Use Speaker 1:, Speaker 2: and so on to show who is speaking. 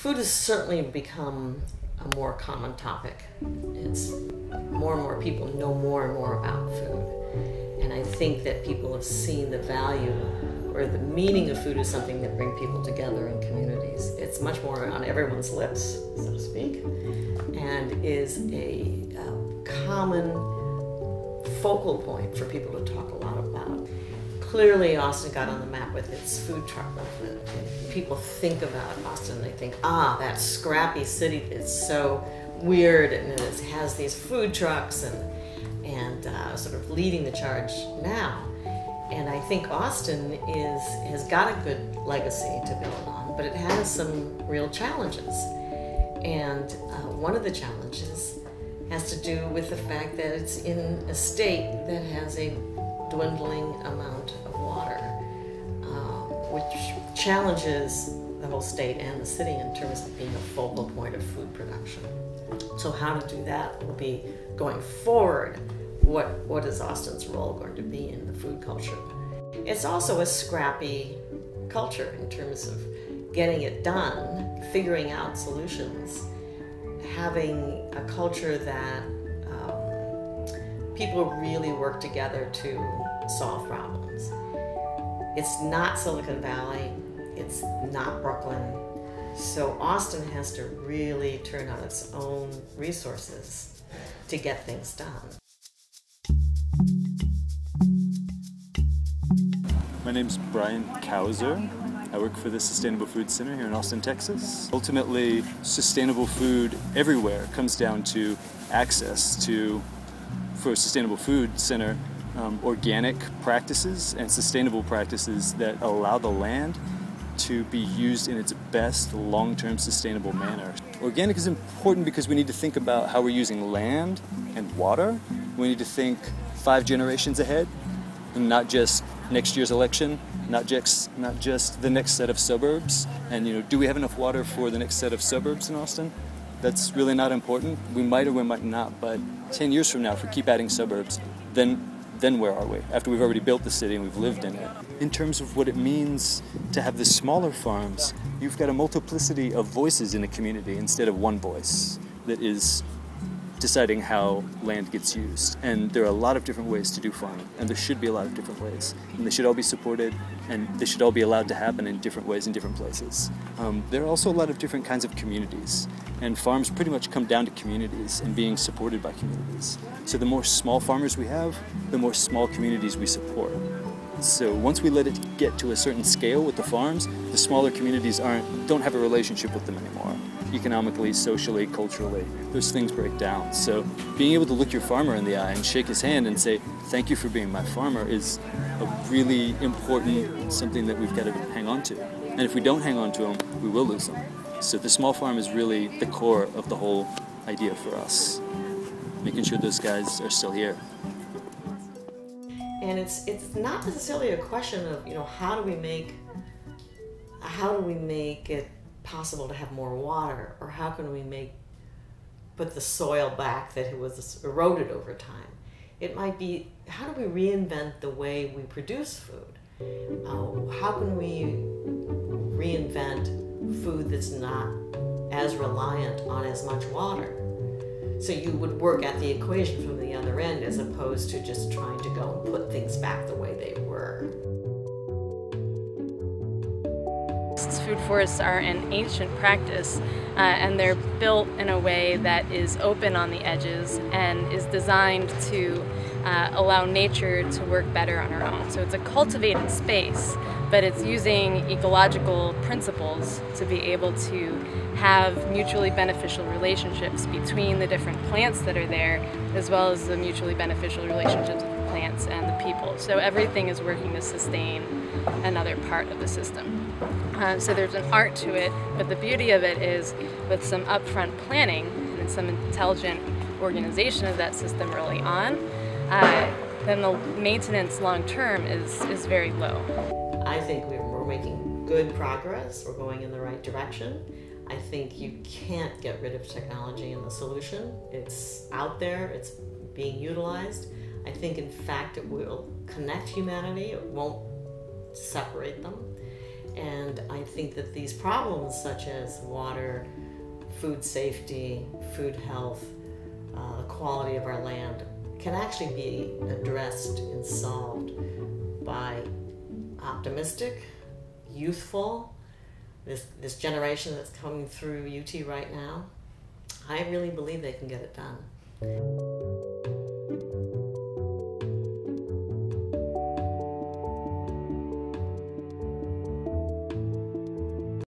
Speaker 1: Food has certainly become a more common topic. It's more and more people know more and more about food. And I think that people have seen the value or the meaning of food as something that brings people together in communities. It's much more on everyone's lips, so to speak, and is a common focal point for people to talk a lot about. Clearly, Austin got on the map with its food truck movement. And people think about Austin, they think, that scrappy city is so weird, and it has these food trucks and sort of leading the charge now. And I think Austin has got a good legacy to build on, but it has some real challenges. And one of the challenges has to do with the fact that it's in a state that has a dwindling amount of water, which challenges the whole state and the city in terms of being a focal point of food production. So how to do that will be, going forward, what is Austin's role going to be in the food culture? It's also a scrappy culture in terms of getting it done, figuring out solutions, having a culture that people really work together to solve problems. It's not Silicon Valley, it's not Brooklyn, so Austin has to really turn on its own resources to get things done.
Speaker 2: My name's Brian Kauser. I work for the Sustainable Food Center here in Austin, Texas. Ultimately, sustainable food everywhere comes down to access to, for a Sustainable Food Center, organic practices and sustainable practices that allow the land to be used in its best long-term sustainable manner. Organic is important because we need to think about how we're using land and water. We need to think 5 generations ahead, and not just next year's election, not just the next set of suburbs. And do we have enough water for the next set of suburbs in Austin? That's really not important. We might or we might not, but 10 years from now, if we keep adding suburbs, then where are we? After we've already built the city and we've lived in it. In terms of what it means to have the smaller farms, you've got a multiplicity of voices in a community instead of one voice that is deciding how land gets used. And there are a lot of different ways to do farming, and there should be a lot of different ways. And they should all be supported, and they should all be allowed to happen in different ways in different places. There are also a lot of different kinds of communities, and farms pretty much come down to communities and being supported by communities. So the more small farmers we have, the more small communities we support. So once we let it get to a certain scale with the farms, the smaller communities don't have a relationship with them anymore. Economically, socially, culturally, those things break down. So being able to look your farmer in the eye and shake his hand and say, thank you for being my farmer, is a really important something that we've got to hang on to. And if we don't hang on to them, we will lose them. So the small farm is really the core of the whole idea for us, making sure those guys are still here.
Speaker 1: And it's not necessarily a question of how do we make it possible to have more water, or how can we put the soil back that it was eroded over time. It might be, how do we reinvent the way we produce food? How can we reinvent food that's not as reliant on as much water? So you would work at the equation from the other end as opposed to just trying to go and put things back the way they were.
Speaker 3: Food forests are an ancient practice, and they're built in a way that is open on the edges and is designed to allow nature to work better on her own. So it's a cultivated space, but it's using ecological principles to be able to have mutually beneficial relationships between the different plants that are there, as well as the mutually beneficial relationships with the plants and the people. So everything is working to sustain another part of the system. So there's an art to it, but the beauty of it is with some upfront planning and some intelligent organization of that system early on, then the maintenance long term is very low.
Speaker 1: I think we're making good progress. We're going in the right direction. I think you can't get rid of technology in the solution. It's out there, it's being utilized. I think in fact it will connect humanity, it won't separate them. And I think that these problems such as water, food safety, food health, the quality of our land can actually be addressed and solved by optimistic, youthful, this generation that's coming through UT right now. I really believe they can get it done.